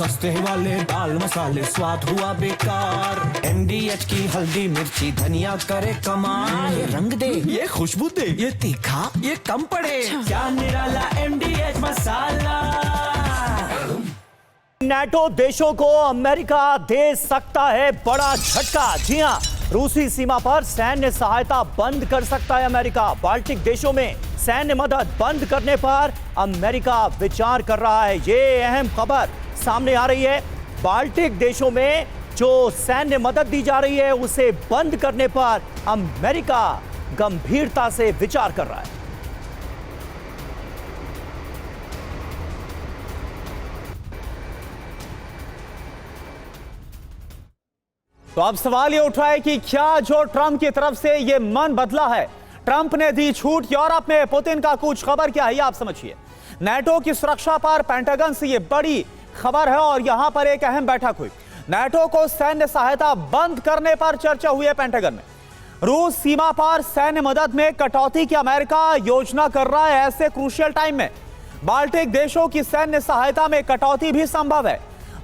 सस्ते वाले दाल मसाले स्वाद हुआ बेकार। MDH की हल्दी मिर्ची धनिया करे कमाल। ये रंग दे, ये खुशबू दे, ये तीखा, ये कम पड़े। क्या निराला MDH मसाला। नाटो देशों को अमेरिका दे सकता है बड़ा झटका। जी हां, रूसी सीमा पर सैन्य सहायता बंद कर सकता है अमेरिका। बाल्टिक देशों में सैन्य मदद बंद करने पर अमेरिका विचार कर रहा है। ये अहम खबर सामने आ रही है। बाल्टिक देशों में जो सैन्य मदद दी जा रही है उसे बंद करने पर अमेरिका गंभीरता से विचार कर रहा है। तो अब सवाल ये उठ रहा है कि क्या जो ट्रंप की तरफ से ये मन बदला है, ट्रंप ने दी छूट यूरोप में पुतिन का कुछ खबर क्या है, ये आप समझिए। नाटो की सुरक्षा पर पेंटागन से ये बड़ी खबर है और यहां पर एक अहम बैठक हुई। नाटो को सैन्य सहायता बंद करने पर चर्चा हुई है पेंटागन में। रूस सीमा पर सैन्य मदद में कटौती की अमेरिका योजना कर रहा है। ऐसे क्रूशियल टाइम में बाल्टिक देशों की सैन्य सहायता में कटौती भी संभव है।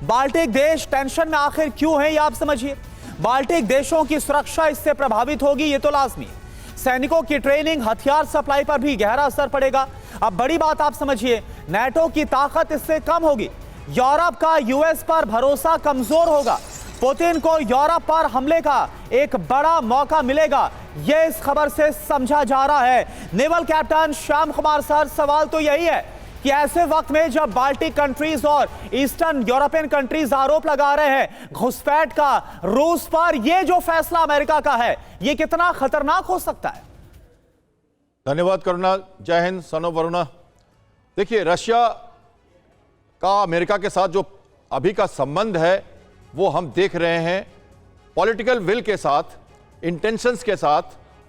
बाल्टिक देश टेंशन में आखिर क्यों है, ये आप समझिए। बाल्टिक देशों की सुरक्षा इससे प्रभावित होगी, ये तो लाजमी है। सैनिकों की ट्रेनिंग, हथियार सप्लाई पर भी गहरा असर पड़ेगा। अब बड़ी बात आप समझिए, नाटो की ताकत इससे कम होगी। यूरोप का यूएस पर भरोसा कमजोर होगा। पुतिन को यूरोप पर हमले का एक बड़ा मौका मिलेगा, यह इस खबर से समझा जा रहा है। Naval captain Shyam Kumar sir, सवाल तो यही है कि ऐसे वक्त में जब बाल्टिक कंट्रीज और ईस्टर्न यूरोपियन कंट्रीज आरोप लगा रहे हैं घुसपैठ का रूस पर, यह जो फैसला अमेरिका का है यह कितना खतरनाक हो सकता है? धन्यवाद करुणा। जय हिंद सनो वरुणा। देखिए, रशिया का अमेरिका के साथ जो अभी का संबंध है वो हम देख रहे हैं पॉलिटिकल विल के साथ, इंटेंशंस के साथ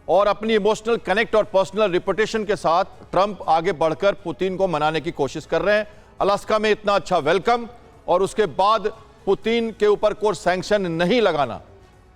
और अपनी इमोशनल कनेक्ट और पर्सनल रिपुटेशन के साथ ट्रंप आगे बढ़कर पुतिन को मनाने की कोशिश कर रहे हैं। अलास्का में इतना अच्छा वेलकम और उसके बाद पुतिन के ऊपर कोई सैंक्शन नहीं लगाना,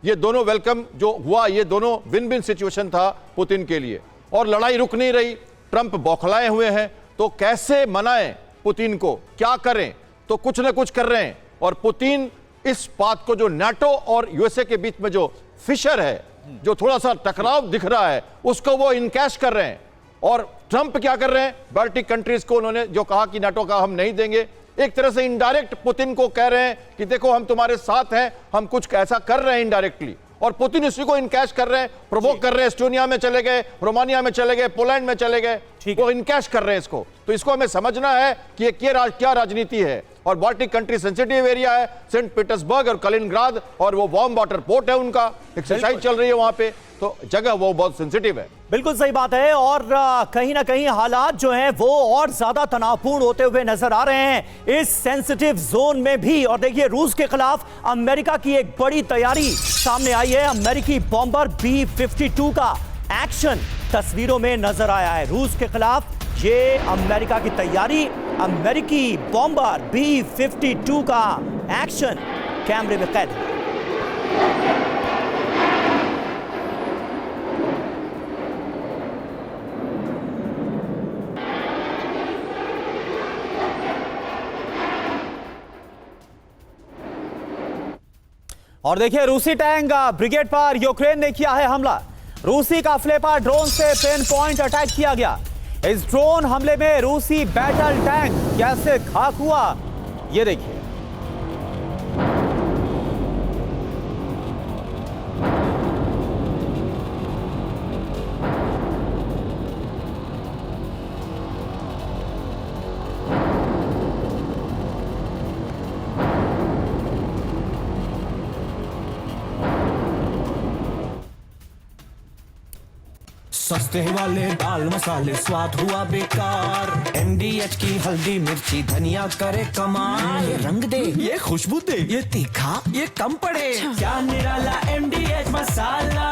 ये दोनों वेलकम जो हुआ, ये दोनों विन विन सिचुएशन था पुतिन के लिए। और लड़ाई रुक नहीं रही, ट्रंप बौखलाए हुए हैं, तो कैसे मनाएं पुतिन को, क्या करें? तो कुछ ना कुछ कर रहे हैं। और पुतिन इस बात को, जो नाटो और यूएसए के बीच में जो फिशर है, जो थोड़ा सा टकराव दिख रहा है, उसको वो इनकैश कर रहे हैं। और ट्रंप क्या कर रहे हैं? बाल्टिक कंट्रीज को उन्होंने जो कहा कि नाटो का हम नहीं देंगे, एक तरह से इनडायरेक्ट पुतिन को कह रहे हैं कि देखो हम तुम्हारे साथ हैं, हम कुछ ऐसा कर रहे हैं इनडायरेक्टली। और पुतिन इसी को इनकैश कर रहे हैं, प्रोवोक कर रहे हैं। एस्टोनिया में चले गए, रोमानिया में चले गए, पोलैंड में चले गए, वो इनकैश कर रहे हैं इसको। तो इसको हमें समझना है कि ये क्या राजनीति है। और बाल्टिक कंट्री सेंसिटिव एरिया है, सेंट पीटर्सबर्ग और कलिनग्राद, और वो वार्म वाटर पोर्ट है, उनका एक्सरसाइज चल रही है वहां पे, तो जगह वो बहुत सेंसिटिव है। बिल्कुल सही बात है। और कहीं ना कहीं हालात जो हैं वो और ज्यादा तनावपूर्ण होते हुए नजर आ रहे हैं इस सेंसिटिव जोन में भी। और देखिए, रूस के खिलाफ अमेरिका की एक बड़ी तैयारी सामने आई है। अमेरिकी बॉम्बर B-52 का एक्शन तस्वीरों में नजर आया है। रूस के खिलाफ ये अमेरिका की तैयारी, अमेरिकी बॉम्बर B-52 का एक्शन कैमरे में कैद है। और देखिए, रूसी टैंक ब्रिगेड पर यूक्रेन ने किया है हमला। रूसी काफिले पर ड्रोन से पिन पॉइंट अटैक किया गया। इस ड्रोन हमले में रूसी बैटल टैंक कैसे खाक हुआ, ये देखिए। सस्ते वाले दाल मसाले स्वाद हुआ बेकार। MDH की हल्दी मिर्ची धनिया करे कमाल। ये रंग दे, ये खुशबू दे, ये तीखा, ये कम पड़े। क्या निराला MDH मसाला।